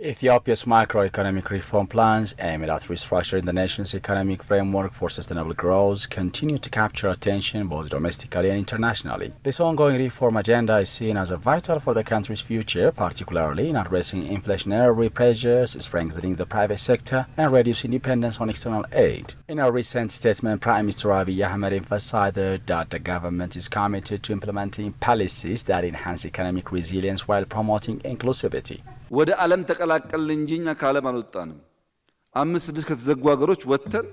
Ethiopia's macroeconomic reform plans, aimed at restructuring the nation's economic framework for sustainable growth, continue to capture attention both domestically and internationally. This ongoing reform agenda is seen as vital for the country's future, particularly in addressing inflationary pressures, strengthening the private sector, and reducing dependence on external aid. In a recent statement, Prime Minister Abiy Ahmed emphasized that the government is committed to implementing policies that enhance economic resilience while promoting inclusivity. ወደ ዓለም ተቀላቀልን እንጂ እኛ ከዓለም አልወጣንም። 5-6 ከተዘጉ ሀገሮች ወጥተን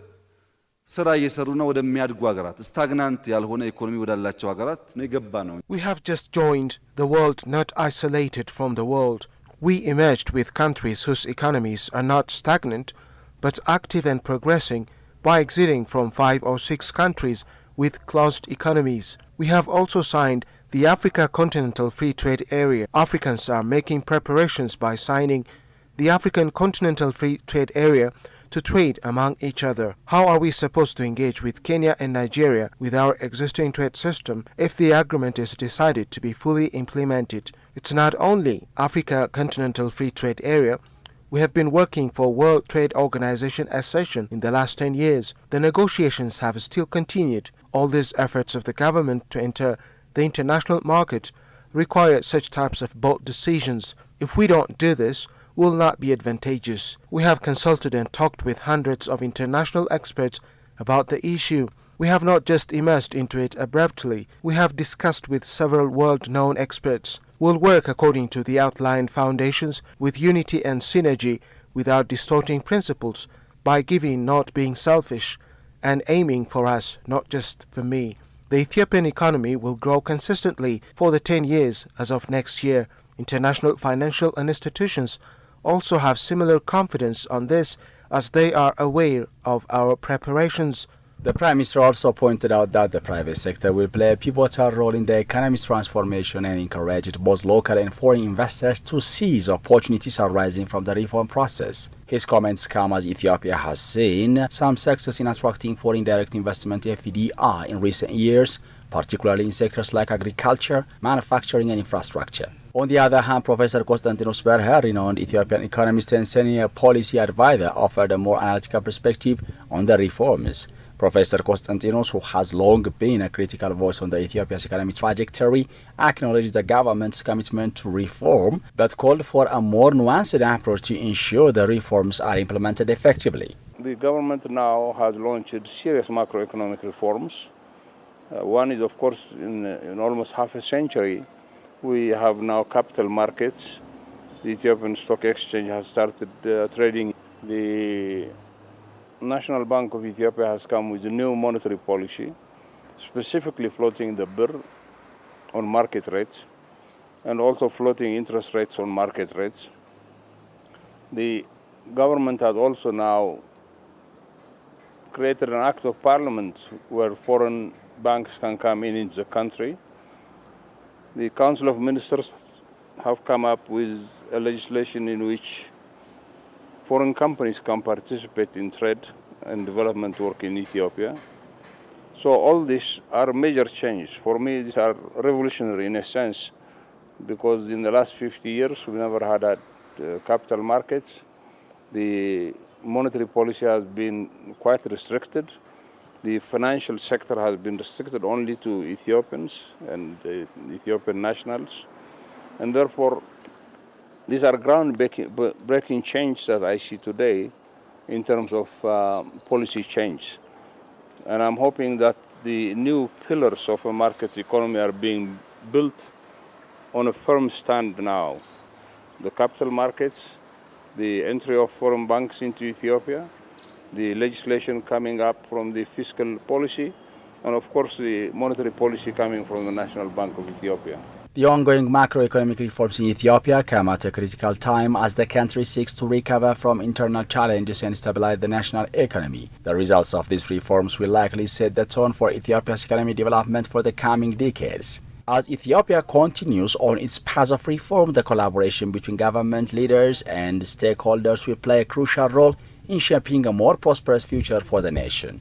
ስራ እየሰሩና ወደሚያድጉ ሀገራት ስታግናንት ያልሆነ ኢኮኖሚ ወዳላቸው ሀገራት ነው የገባ ነው። We have just joined the world, not isolated from the world. We emerged with countries whose economies are not stagnant but active and progressing by exiting from 5 or 6 countries with closed economies. We have also signed the Africa Continental Free Trade Area. Africans are making preparations by signing the African Continental Free Trade Area to trade among each other. How are we supposed to engage with Kenya and Nigeria with our existing trade system if the agreement is decided to be fully implemented? It's not only Africa Continental Free Trade Area. We have been working for World Trade Organization accession in the last 10 years. The negotiations have still continued. All these efforts of the government to enter the international market require such types of bold decisions. If we don't do this, will not be advantageous. We have consulted and talked with hundreds of international experts about the issue. We have not just immersed into it abruptly. We have discussed with several world-known experts. We'll work according to the outlined foundations with unity and synergy without distorting principles, by giving, not being selfish, and aiming for us, not just for me. The Ethiopian economy will grow consistently for the 10 years as of next year. International financial institutions also have similar confidence on this as they are aware of our preparations. The Prime Minister also pointed out that the private sector will play a pivotal role in the economy's transformation and encouraged both local and foreign investors to seize opportunities arising from the reform process. His comments come as Ethiopia has seen some success in attracting foreign direct investment (FDI) in recent years, particularly in sectors like agriculture, manufacturing and infrastructure. On the other hand, Professor Konstantinos Berhe, renowned Ethiopian economist and senior policy advisor, offered a more analytical perspective on the reforms. Professor Konstantinos, who has long been a critical voice on the Ethiopia's economic trajectory, acknowledged the government's commitment to reform, but called for a more nuanced approach to ensure the reforms are implemented effectively. The government now has launched serious macroeconomic reforms. One is, of course, in almost half a century, we have now capital markets. The Ethiopian Stock Exchange has started trading. The National Bank of Ethiopia has come with a new monetary policy, specifically floating the birr on market rates and also floating interest rates on market rates. The government has also now created an act of parliament where foreign banks can come into the country. The Council of Ministers have come up with a legislation in which foreign companies can participate in trade and development work in Ethiopia. So all these are major changes. For me, these are revolutionary in a sense, because in the last 50 years, we never had capital markets. The monetary policy has been quite restricted. The financial sector has been restricted only to Ethiopians and Ethiopian nationals. And therefore, these are ground-breaking changes that I see today in terms of policy change. And I'm hoping that the new pillars of a market economy are being built on a firm stand now. The capital markets, the entry of foreign banks into Ethiopia, the legislation coming up from the fiscal policy, and of course the monetary policy coming from the National Bank of Ethiopia. The ongoing macroeconomic reforms in Ethiopia come at a critical time as the country seeks to recover from internal challenges and stabilize the national economy. The results of these reforms will likely set the tone for Ethiopia's economic development for the coming decades. As Ethiopia continues on its path of reform, the collaboration between government leaders and stakeholders will play a crucial role in shaping a more prosperous future for the nation.